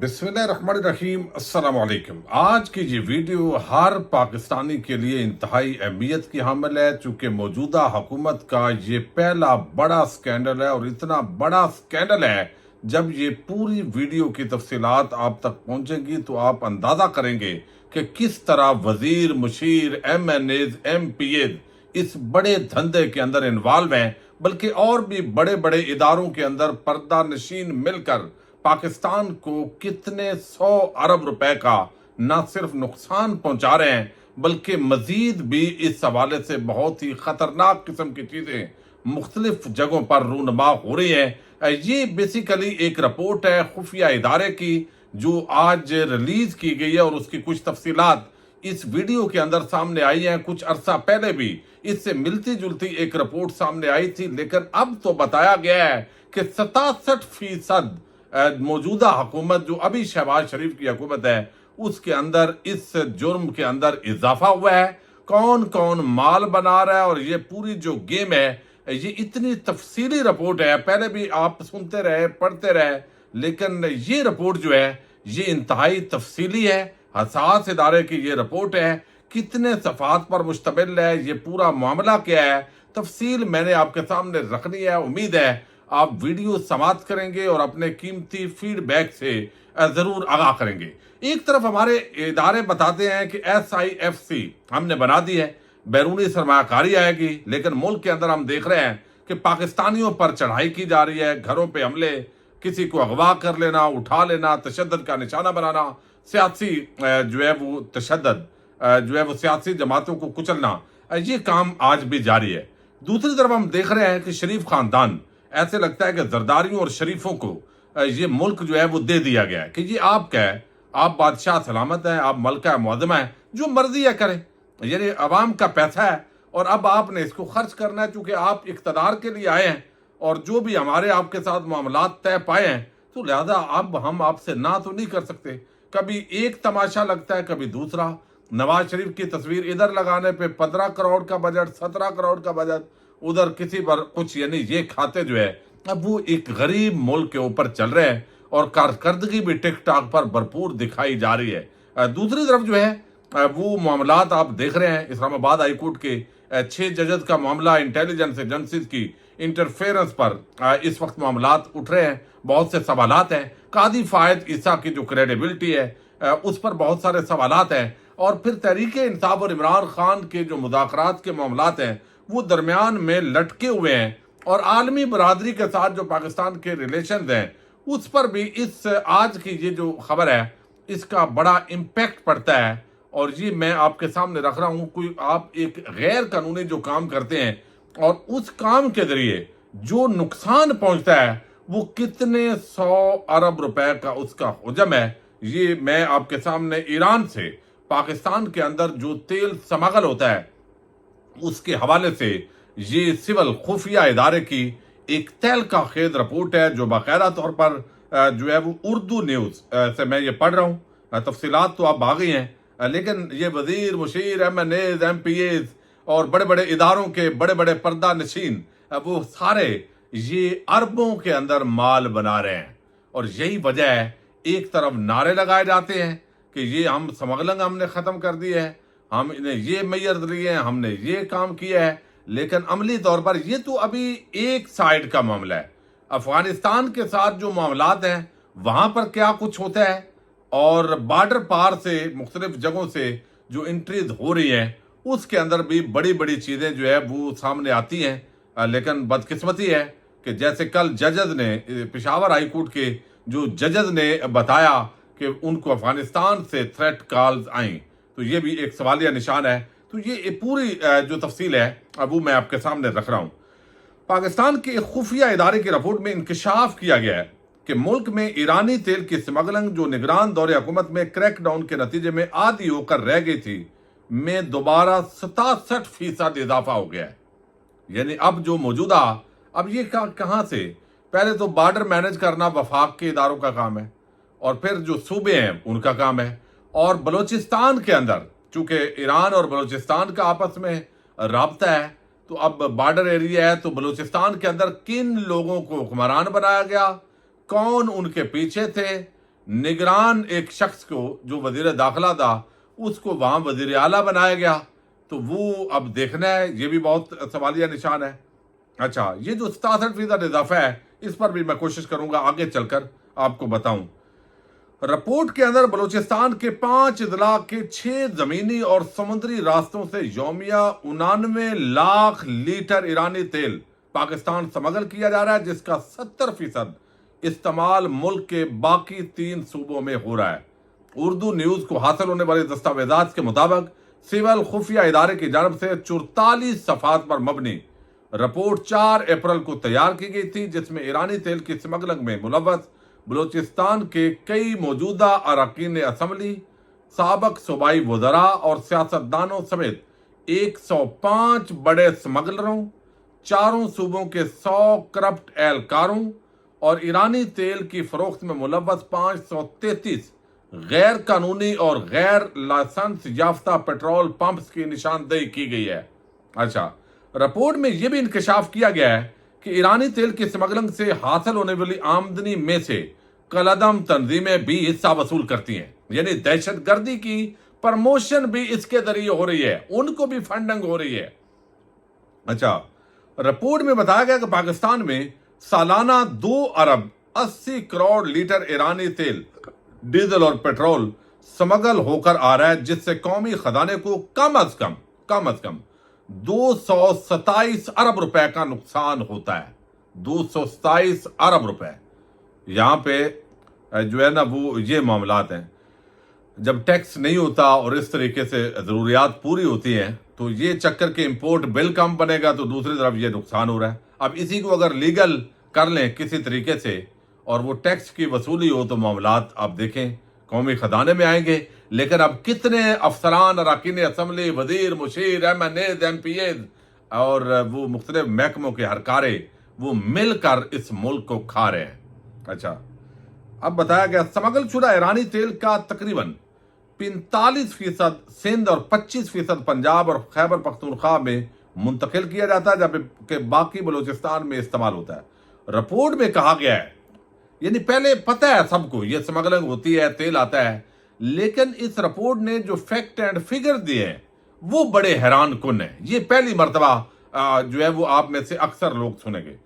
बिस्मिल्लाहिर्रहमानिर्रहीम अस्सलाम वालेकुम। आज की ये वीडियो हर पाकिस्तानी के लिए इंतहाई अहमियत की हामिल है, चूँकि मौजूदा हुकूमत का ये पहला बड़ा स्कैंडल है और इतना बड़ा स्कैंडल है, जब ये पूरी वीडियो की तफसीलात आप तक पहुँचेंगी तो आप अंदाज़ा करेंगे कि किस तरह वज़ीर, मुशीर, MNAs, MPAs इस बड़े धंधे के अंदर इन्वॉल्व हैं, बल्कि और भी बड़े बड़े इदारों के अंदर पर्दा नशीन मिलकर पाकिस्तान को कितने 100 अरब रुपए का न सिर्फ नुकसान पहुंचा रहे हैं, बल्कि मजीद भी इस हवाले से बहुत ही खतरनाक किस्म की चीजें मुख्तलिफ जगहों पर रूनुमा हो रही हैं। ये बेसिकली एक रिपोर्ट है खुफिया इदारे की जो आज रिलीज की गई है और उसकी कुछ तफसीलात इस वीडियो के अंदर सामने आई हैं। कुछ अरसा पहले भी इससे मिलती जुलती एक रिपोर्ट सामने आई थी, लेकिन अब तो बताया गया है कि 67% मौजूदा हुकूमत जो अभी शहबाज शरीफ की हुकूमत है उसके अंदर इस जुर्म के अंदर इजाफा हुआ है। कौन कौन माल बना रहा है और ये पूरी जो गेम है, ये इतनी तफसीली रिपोर्ट है, पहले भी आप सुनते रहे पढ़ते रहे, लेकिन ये रिपोर्ट जो है ये इंतहाई तफसीली है, हसास इदारे की ये रिपोर्ट है। कितने सफ़ात पर मुश्तमिल है, ये पूरा मामला क्या है, तफसील मैंने आपके सामने रखनी है। उम्मीद है आप वीडियो समाप्त करेंगे और अपने कीमती फीडबैक से जरूर आगाह करेंगे। एक तरफ हमारे इदारे बताते हैं कि SIFC हमने बना दी है, बैरूनी सरमाकारी आएगी, लेकिन मुल्क के अंदर हम देख रहे हैं कि पाकिस्तानियों पर चढ़ाई की जा रही है, घरों पे हमले, किसी को अगवा कर लेना, उठा लेना, तशद्दुद का निशाना बनाना, सियासी जो है वो तशद्दुद जो है वो सियासी जमातों को कुचलना, ये काम आज भी जारी है। दूसरी तरफ हम देख रहे हैं कि शरीफ खानदान, ऐसे लगता है कि जरदारियों और शरीफों को ये मुल्क जो है वो दे दिया गया है कि ये आपका है, आप बादशाह सलामत हैं, आप मलका मुअज़्ज़मा है, जो मर्जी है करें, यानी अवाम का पैसा है और अब आपने इसको खर्च करना है। चूंकि आप इक़्तिदार के लिए आए हैं और जो भी हमारे आपके साथ मामलात तय पाए हैं, तो लिहाजा अब हम आपसे ना तो नहीं कर सकते। कभी एक तमाशा लगता है, कभी दूसरा। नवाज शरीफ की तस्वीर इधर लगाने पे 15 करोड़ का बजट, 17 करोड़ का बजट, उधर किसी पर कुछ, यानी ये खाते जो है अब वो एक गरीब मुल्क के ऊपर चल रहे हैं और कारकर्दगी भी टिक टाक पर भरपूर दिखाई जा रही है। दूसरी तरफ जो है वो मामलात आप देख रहे हैं, इस्लामाबाद हाई कोर्ट के 6 जजेस का मामला, इंटेलिजेंस एजेंसीज की इंटरफेरेंस पर इस वक्त मामलात उठ रहे हैं, बहुत से सवालात हैं। कादी फायद ईसा की जो क्रेडिबिलिटी है उस पर बहुत सारे सवालात हैं, और फिर तहरीक इंसाफ और इमरान खान के जो मुज़ाकरात के मामलात हैं वो दरमियान में लटके हुए हैं, और आलमी बरादरी के साथ जो पाकिस्तान के रिलेशंस हैं उस पर भी इस आज की ये जो खबर है इसका बड़ा इम्पैक्ट पड़ता है। और ये मैं आपके सामने रख रहा हूँ, कोई आप एक गैर कानूनी जो काम करते हैं और उस काम के जरिए जो नुकसान पहुंचता है वो कितने 100 अरब रुपए का उसका हुजम है। ये मैं आपके सामने ईरान से पाकिस्तान के अंदर जो तेल स्मगल होता है उसके हवाले से ये सिविल खुफिया इदारे की एक तहलका खेद रिपोर्ट है, जो बाकायदा तौर पर जो है वो उर्दू न्यूज़ से मैं ये पढ़ रहा हूँ। तफसीलात तो आप आ गई हैं, लेकिन ये वजीर, मुशीर, MNAs, MPAs और बड़े बड़े इदारों के बड़े बड़े पर्दा नशीन वो सारे ये अरबों के अंदर माल बना रहे हैं। और यही वजह है, एक तरफ नारे लगाए जाते हैं कि ये हम स्मगलिंग हमने ख़त्म कर दी है, हम इन्हें ये मैयर दिए हैं, हमने ये काम किया है, लेकिन अमली तौर पर ये तो अभी एक साइड का मामला है। अफगानिस्तान के साथ जो मामलात हैं वहाँ पर क्या कुछ होता है, और बॉर्डर पार से मुख्तलिफ जगहों से जो एंट्रीज हो रही हैं उसके अंदर भी बड़ी बड़ी चीज़ें जो है वो सामने आती हैं। लेकिन बदकिस्मती है कि जैसे कल जजेस ने, पेशावर हाई कोर्ट के जो जजेस ने बताया कि उनको अफगानिस्तान से थ्रेट कॉल्स आई, तो ये भी एक सवालिया निशान है। तो ये पूरी जो तफसील है अब वो मैं आपके सामने रख रहा हूँ। पाकिस्तान के खुफिया इदारे की रिपोर्ट में इंकशाफ किया गया है कि मुल्क में ईरानी तेल की स्मगलिंग जो निगरान दौरे हुकूमत में क्रैकडाउन के नतीजे में आधी होकर रह गई थी, में दोबारा 67% इजाफा हो गया है। यानी अब जो मौजूदा, अब ये कहाँ से, पहले तो बॉर्डर मैनेज करना वफाक के इदारों का काम है, और फिर जो सूबे हैं उनका काम है, और बलूचिस्तान के अंदर चूंकि ईरान और बलूचिस्तान का आपस में राब्ता है, तो अब बॉर्डर एरिया है, तो बलूचिस्तान के अंदर किन लोगों को हुक्मरान बनाया गया, कौन उनके पीछे थे, निगरान एक शख्स को जो वजीर दाखिला था उसको वहां वजीर आला बनाया गया। तो वो अब देखना है, ये भी बहुत सवालिया निशान है। अच्छा, ये जो 67% इजाफा है इस पर भी मैं कोशिश करूंगा आगे चलकर आपको बताऊं। रिपोर्ट के अंदर बलूचिस्तान के 5 अजला के 6 जमीनी और समुद्री रास्तों से यौमिया 99 लाख लीटर ईरानी तेल पाकिस्तान स्मगल किया जा रहा है, जिसका 70% इस्तेमाल मुल्क के बाकी 3 सूबों में हो रहा है। उर्दू न्यूज को हासिल होने वाले दस्तावेजात के मुताबिक सिविल खुफिया इदारे की जानब से 44 सफात पर मबनी रिपोर्ट 4 अप्रैल को तैयार की गई थी, जिसमें ईरानी तेल की स्मगलिंग में मुलव्वस बलूचिस्तान के कई मौजूदा अरकान असम्बली, साबक सूबाई वज़रा और सियासतदानों समेत 105 बड़े स्मगलरों, चारों सूबों के 100 करप्ट एहलकारों और ईरानी तेल की फरोख्त में मुलव्वस 533 गैर कानूनी और गैर लाइसेंस याफ्ता पेट्रोल पंप्स की निशानदेही की गई है। अच्छा, रिपोर्ट में यह भी इंकशाफ किया गया है कि ईरानी तेल की स्मगलिंग से हासिल होने वाली आमदनी में से कलअदम तंजीमें भी हिस्सा वसूल करती हैं, यानी दहशत गर्दी की प्रमोशन भी इसके जरिए हो रही है, उनको भी फंडिंग हो रही है। अच्छा, रिपोर्ट में बताया गया कि पाकिस्तान में सालाना 2 अरब 80 करोड़ लीटर ईरानी तेल, डीजल और पेट्रोल स्मगल होकर आ रहा है, जिससे कौमी खजाने को कम अज कम 227 अरब रुपए का नुकसान होता है। 227 अरब रुपए। यहां पे जो है ना वो ये मामलात हैं, जब टैक्स नहीं होता और इस तरीके से जरूरियात पूरी होती हैं तो ये चक्कर के इंपोर्ट बिल कम बनेगा, तो दूसरी तरफ ये नुकसान हो रहा है। अब इसी को अगर लीगल कर लें किसी तरीके से और वो टैक्स की वसूली हो तो मामलात आप देखें कौमी खजाने में आएंगे। लेकिन अब कितने अफसरान, अरकान असम्बली, वजीर, मुशीर, MNAs, MPAs और वो मुख्तलिफ महकमों के हरकारे वो मिलकर इस मुल्क को खा रहे हैं। अच्छा, अब बताया गया स्मगल शुदा ईरानी तेल का तकरीबन 45% सिंध और 25% पंजाब और खैबर पख्तूनख्वा में मुंतकिल किया जाता है, जबकि बाकी बलूचिस्तान में इस्तेमाल होता है। रिपोर्ट में कहा गया है, यानी पहले पता है सबको ये स्मगलिंग होती है, तेल आता है, लेकिन इस रिपोर्ट ने जो फैक्ट एंड फिगर दिए हैं वो बड़े हैरान कुन है। ये पहली मर्तबा जो है वो आप में से अक्सर लोग सुनेंगे।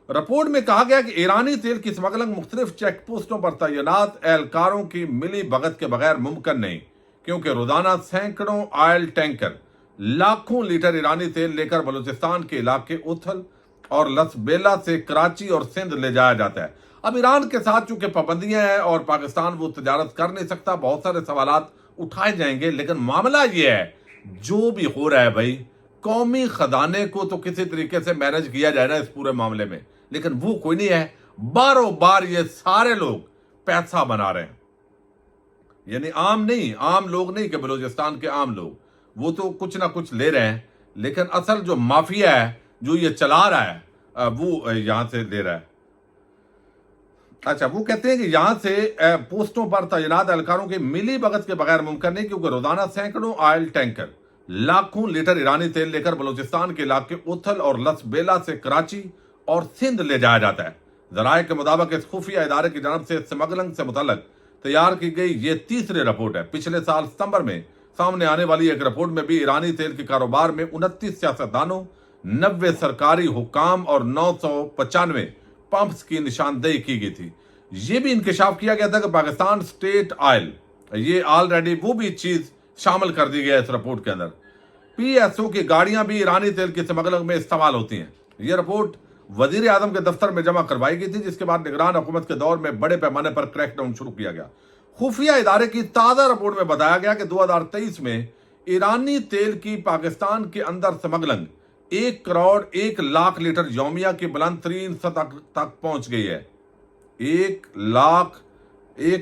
रिपोर्ट में कहा गया कि ईरानी तेल की स्मगलिंग मुख्तलिफ चेक पोस्टों पर तैनात एहलकारों की मिली भगत के बगैर मुमकिन नहीं, क्योंकि रोजाना सैकड़ों ऑयल टैंकर लाखों लीटर ईरानी तेल लेकर बलूचिस्तान के इलाके उथल और लसबेला से कराची और सिंध ले जाया जाता है। अब ईरान के साथ चूंकि पाबंदियां हैं और पाकिस्तान वो तजारत कर नहीं सकता, बहुत सारे सवालात उठाए जाएंगे, लेकिन मामला ये है जो भी हो रहा है भाई, कौमी खजाने को तो किसी तरीके से मैनेज किया जाए ना इस पूरे मामले में, लेकिन वो कोई नहीं है। बारों बार ये सारे लोग पैसा बना रहे हैं, यानी आम लोग नहीं कि बलूचिस्तान के आम लोग, वो तो कुछ ना कुछ ले रहे हैं, लेकिन असल जो माफिया है जो ये चला रहा है वो यहां से ले रहा है। अच्छा, वो कहते हैं कि यहां से पोस्टों पर तैनात एहलकारों की मिली भगत के बगैर मुमकिन नहीं, क्योंकि रोजाना सैकड़ों ऑयल टैंकर लाखों लीटर ईरानी तेल लेकर बलूचिस्तान के इलाके उथल और लसबेला से कराची और सिंध ले जाया जाता है। जराये के मुताबिक इस खुफिया इदारे की जानब से स्मगलिंग से मुतल्लिक तैयार की गई ये तीसरी रिपोर्ट है। पिछले साल सितंबर में सामने आने वाली एक रिपोर्ट में भी ईरानी तेल के कारोबार में 29 सियासतदानों, 90 सरकारी हुकाम और 995 पंप्स की निशानदेही की गई थी। ये भी इंकशाफ किया गया था कि पाकिस्तान स्टेट ऑयल, ये ऑलरेडी वो भी चीज शामिल कर दी गई है इस रिपोर्ट के अंदर। PSO की गाड़ियां भी ईरानी तेल की स्मगलिंग में इस्तेमाल होती हैं। यह रिपोर्ट वजीर आजम के दफ्तर में जमा करवाई गई थी, जिसके बाद निगरान हुकूमत के दौर में बड़े पैमाने पर क्रैकडाउन शुरू किया गया। खुफिया इदारे की ताज़ा रिपोर्ट में बताया गया कि 2023 में ईरानी तेल की पाकिस्तान के अंदर स्मगलिंग 1 करोड़ 1 लाख लीटर यौमिया की बुलंद तरीन सतह तक पहुंच गई है। 1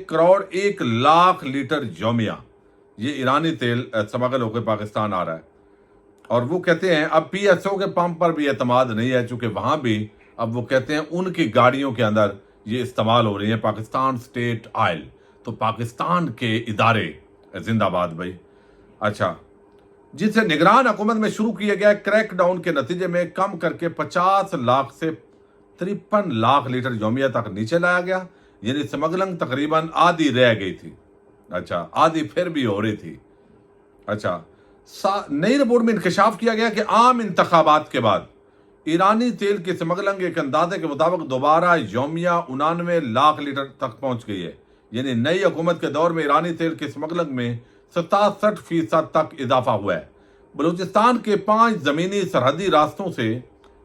करोड़ 1 लाख लीटर यौमिया ये ईरानी तेल स्मगल होकर पाकिस्तान आ रहा है। और वो कहते हैं अब PSO के पंप पर भी एतमाद नहीं है, चूंकि वहां भी अब वो कहते हैं उनकी गाड़ियों के अंदर ये इस्तेमाल हो रही है पाकिस्तान स्टेट ऑयल। तो पाकिस्तान के इदारे जिंदाबाद भाई। अच्छा, जिसे निगरान हुकूमत में शुरू किया गया क्रैकडाउन के नतीजे में कम करके 50 लाख से 53 लाख लीटर यौमिया तक नीचे लाया गया। یعنی سمگلنگ تقریباً آدھی رہ گئی تھی. اچھا آدھی پھر بھی ہو رہی تھی. اچھا نئی رپورٹ میں انکشاف کیا گیا کہ عام انتخابات کے بعد ایرانی تیل کی سمگلنگ ایک اندازے کے مطابق دوبارہ یومیہ 99 لاکھ لیٹر تک پہنچ گئی ہے. یعنی نئی حکومت کے دور میں ایرانی تیل کی سمگلنگ میں 67% تک اضافہ ہوا ہے. بلوچستان کے 5 زمینی سرحدی راستوں سے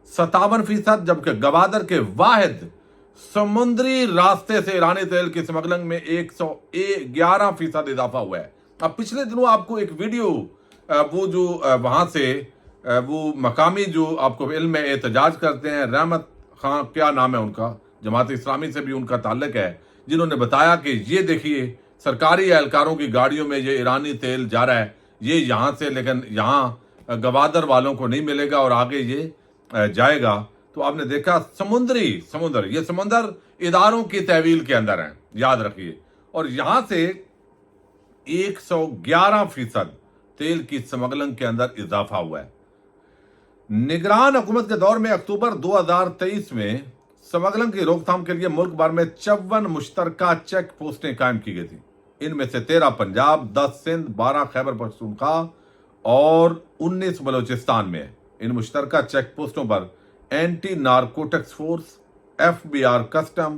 57%، جبکہ گوادر کے واحد سمندری راستے سے ایرانی تیل کی سمگلنگ میں 111% اضافہ ہوا ہے. اب پچھلے دنوں آپ کو ایک ویڈیو وہ جو وہاں سے وہ مقامی جو آپ کو علم میں احتجاج کرتے ہیں، رحمت خان کیا نام ہے ان کا، جماعت اسلامی سے بھی ان کا تعلق ہے، جنہوں نے بتایا کہ یہ دیکھیے سرکاری اہلکاروں کی گاڑیوں میں یہ ایرانی تیل جا رہا ہے، یہ یہاں سے، لیکن یہاں گوادر والوں کو نہیں ملے گا اور آگے یہ جائے گا. تو آپ نے دیکھا سمندر یہ سمندر اداروں کی تحویل کے اندر ہیں، یاد رکھیے. اور یہاں سے 111% تیل کی سمگلنگ کے اندر اضافہ ہوا ہے. نگران حکومت کے دور میں اکتوبر 2023 میں سمگلنگ کی روک تھام کے لیے ملک بھر میں 54 مشترکہ چیک پوسٹیں قائم کی گئی تھیں. ان میں سے 13 پنجاب، 10 سندھ، 12 خیبر پختونخوا اور 19 بلوچستان میں ہے. ان مشترکہ چیک پوسٹوں پر anti narcotics force, FBI، custom,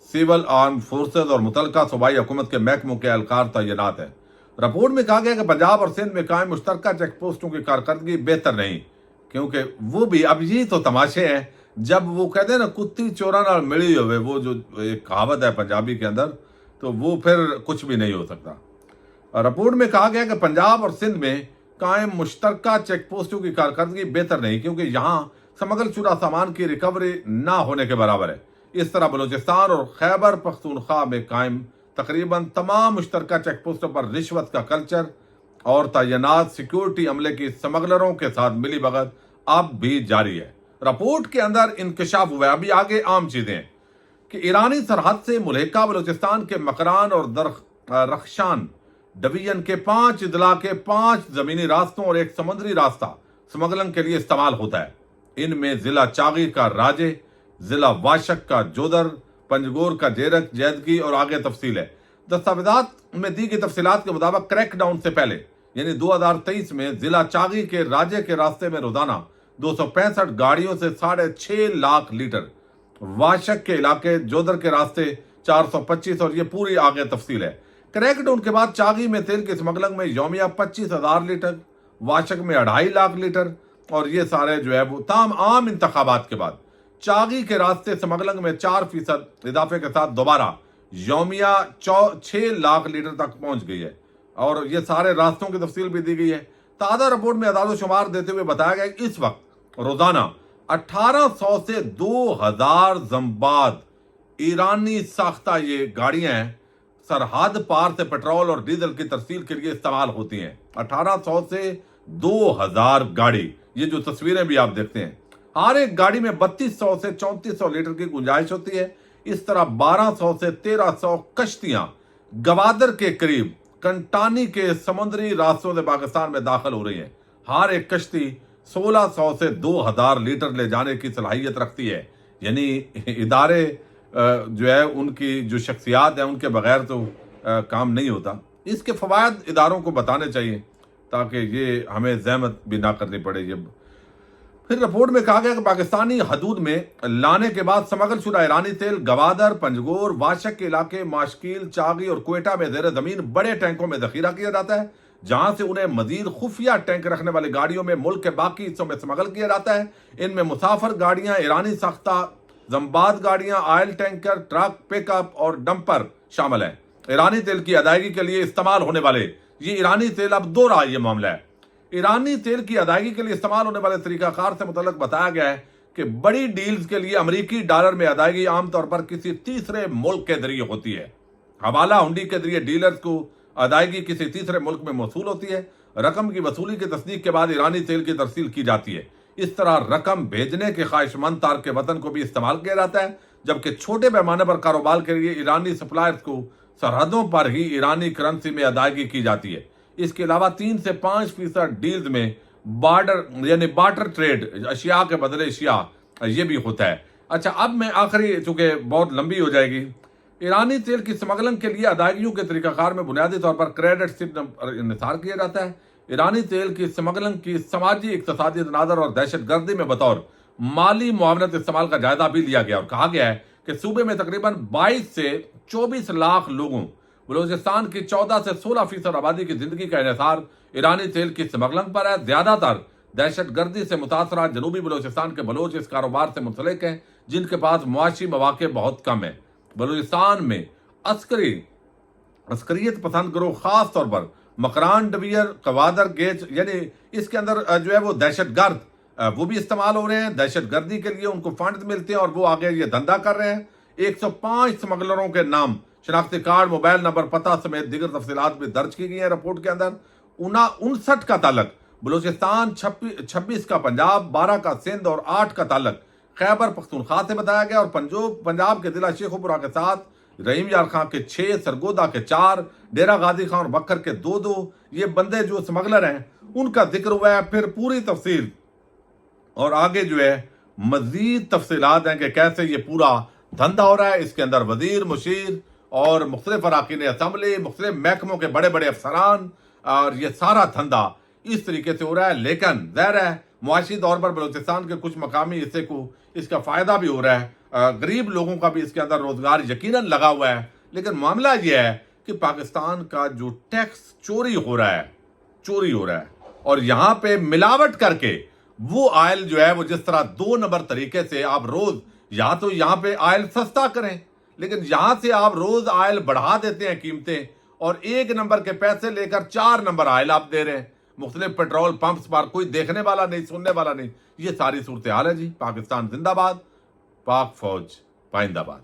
civil arm forces اور متعلقہ صوبائی حکومت کے محکموں کے اہلکار تعینات ہیں. رپورٹ میں کہا گیا کہ پنجاب اور سندھ میں قائم مشترکہ چیک پوسٹوں کی کارکردگی بہتر نہیں، کیونکہ وہ بھی اب یہ تو تماشے ہیں، جب وہ کہتے ہیں نا کتی چوراں نال ملی ہوئے، وہ جو ایک کہاوت ہے پنجابی کے اندر، تو وہ پھر کچھ بھی نہیں ہو سکتا. رپورٹ میں کہا گیا کہ پنجاب اور سندھ میں قائم مشترکہ چیک پوسٹوں کی کارکردگی بہتر نہیں، کیونکہ یہاں سمگل شدہ سامان کی ریکوری نہ ہونے کے برابر ہے. اس طرح بلوچستان اور خیبر پختونخوا میں قائم تقریباً تمام مشترکہ چیک پوسٹوں پر رشوت کا کلچر اور تعینات سیکیورٹی عملے کی سمگلروں کے ساتھ ملی بھگت اب بھی جاری ہے. رپورٹ کے اندر انکشاف ہوا ہے، ابھی آگے عام چیزیں ہیں، کہ ایرانی سرحد سے ملحقہ بلوچستان کے مکران اور رخشان ڈویژن کے 5 اضلاع کے 5 زمینی راستوں اور ایک سمندری راستہ سمگلنگ کے لیے استعمال ہوتا ہے. ان میں ضلع چاغی کا راجے، ضلع واشک کا جودر، پنجگور کا جیرک جیدگی اور آگے تفصیل ہے. دستاویزات میں دی گئی تفصیلات کے مطابق کریک ڈاؤن سے پہلے یعنی 2023 میں ضلع چاغی کے راجے کے راستے میں روزانہ 265 گاڑیوں سے 6.5 لاکھ لیٹر، واشک کے علاقے جودر کے راستے 425 اور یہ پوری آگے تفصیل ہے. کریک ڈاؤن کے بعد چاغی میں تیل کی سمگلنگ میں یومیہ 25,000 لیٹر، واشک میں 2.5 لاکھ لیٹر، اور یہ سارے جو ہے وہ تام عام انتخابات کے بعد چاغی کے راستے سمگلنگ میں 4% اضافے کے ساتھ دوبارہ یومیہ 6 لاکھ لیٹر تک پہنچ گئی ہے. اور یہ سارے راستوں کی تفصیل بھی دی گئی ہے. تازہ رپورٹ میں اعداد و شمار دیتے ہوئے بتایا گیا کہ اس وقت روزانہ 1800 سے 2000 زمباد ایرانی ساختہ یہ گاڑیاں ہیں سرحد پار سے پٹرول اور ڈیزل کی ترسیل کے لیے استعمال ہوتی ہیں. 1800 سے 2000 گاڑی، یہ جو تصویریں بھی آپ دیکھتے ہیں، ہر ایک گاڑی میں 3200 سے 3400 لیٹر کی گنجائش ہوتی ہے. اس طرح 1200 سے 1300 کشتیاں گوادر کے قریب کنٹانی کے سمندری راستوں سے پاکستان میں داخل ہو رہی ہیں. ہر ایک کشتی 1600 سے 2000 لیٹر لے جانے کی صلاحیت رکھتی ہے. یعنی ادارے جو ہے ان کی جو شخصیات ہیں ان کے بغیر تو کام نہیں ہوتا. اس کے فوائد اداروں کو بتانے چاہیے تاکہ یہ ہمیں زحمت بھی نہ کرنی پڑے. پھر رپورٹ میں کہا گیا کہ پاکستانی حدود میں لانے کے بعد سمگل شدہ ایرانی تیل گوادر، پنجگور، واشک کے علاقے، ماشکیل، چاغی اور کوئٹہ میں زیر زمین بڑے ٹینکوں میں ذخیرہ کیا جاتا ہے، جہاں سے انہیں مزید خفیہ ٹینک رکھنے والی گاڑیوں میں ملک کے باقی حصوں میں سمگل کیا جاتا ہے. ان میں مسافر گاڑیاں، ایرانی ساختہ زمباد گاڑیاں، آئل ٹینکر، ٹرک، پک اپ اور ڈمپر شامل ہیں. ایرانی تیل کی ادائیگی کے لیے استعمال ہونے والے یہ ایرانی تیل اب دو رہا یہ معاملہ ہے. ایرانی تیل کی ادائیگی کے لیے استعمال ہونے والے طریقہ کار سے متعلق بتایا گیا ہے کہ بڑی ڈیلز کے لیے امریکی ڈالر میں ادائیگی عام طور پر کسی تیسرے ملک کے ذریعے ہوتی ہے. حوالہ ہنڈی کے ذریعے ڈیلرز کو ادائیگی کسی تیسرے ملک میں موصول ہوتی ہے. رقم کی وصولی کی تصدیق کے بعد ایرانی تیل کی ترسیل کی جاتی ہے. اس طرح رقم بھیجنے کے خواہش مند تارک وطن کو بھی استعمال کیا جاتا ہے، جبکہ چھوٹے پیمانے پر کاروبار کے لیے ایرانی سپلائرز کو سرحدوں پر ہی ایرانی کرنسی میں ادائیگی کی جاتی ہے. اس کے علاوہ 3 سے 5% ڈیلز میں بارٹر ٹریڈ، اشیاء کے بدلے اشیاء، یہ بھی ہوتا ہے. اچھا اب میں آخری، چونکہ بہت لمبی ہو جائے گی، ईरानी तेल की स्मगलिंग के लिए अदायगियों के तरीकाकार में बुनियादी तौर पर क्रेडिट सिर्फ इंसार किया जाता है। ईरानी तेल की स्मगलिंग की समाजी इक्तिसादी तनादर और दहशत गर्दी में बतौर माली मुआवनत इस्तेमाल का जायजा भी लिया गया और कहा गया है कि सूबे में तकरीबन 22 से 24 लाख लोगों, बलूचिस्तान की 14 से 16% आबादी की जिंदगी का इन्हिसार ईरानी तेल की स्मगलिंग पर है। ज्यादातर दहशत गर्दी से मुतासरा जनूबी बलूचिस्तान के बलोच इस कारोबार से मुंसलिक हैं, जिनके पास मुआशी मौके बहुत कम है। बलूचिस्तान में अस्करियत पसंद गिरोह खास तौर पर मकरान डबियर कवादर गेज यानी इसके अंदर जो है वो दहशत गर्द वो भी इस्तेमाल हो रहे हैं। दहशत गर्दी के लिए उनको फंड मिलते हैं और वो आगे ये धंधा कर रहे हैं। 105 स्मगलरों के नाम, शनाख्ती कार्ड, मोबाइल नंबर, पता समेत दीगर तफसीलात भी दर्ज की गई है रिपोर्ट के अंदर। 59 का ताल्लुक बलूचिस्तान, 26 का पंजाब, 12 का सिंध और 8 का ताल्लुक खैबर पख्तूनख्वा से बताया गया। और पंजाब के जिला शेखुपुरा के 7, रहीम यार खां के 6, सरगोदा के 4, डेरा गाजी खां और बकर के 2 ये बंदे जो स्मगलर हैं उनका जिक्र हुआ है। फिर पूरी तफसील और आगे जो है मजीद तफसीलात हैं कि कैसे ये पूरा धंधा हो रहा है। इसके अंदर वजीर, मुशीर और मुख्तलिफ अराकीन असम्बली, मुख्तलिफ महकमों के बड़े बड़े अफसरान, और ये सारा धंधा इस तरीके से हो रहा है। लेकिन ज़ाहिर है मुआशी तौर पर बलूचिस्तान के कुछ मकामी हिस्से को इसका फ़ायदा भी हो रहा है, गरीब लोगों का भी इसके अंदर रोज़गार यकीनन लगा हुआ है। लेकिन मामला ये है कि पाकिस्तान का जो टैक्स चोरी हो रहा है और यहाँ पे मिलावट करके वो आयल जो है वो जिस तरह 2 नंबर तरीके से आप रोज या तो यहाँ पे आयल सस्ता करें, लेकिन यहाँ से आप रोज आयल बढ़ा देते हैं कीमतें और 1 नंबर के पैसे लेकर 4 नंबर आयल आप दे रहे हैं मुख्तलिफ पेट्रोल पंप्स पर। कोई देखने वाला नहीं, सुनने वाला नहीं। ये सारी सूरत हाल है जी। पाकिस्तान जिंदाबाद, पाक फौज पाइंदाबाद।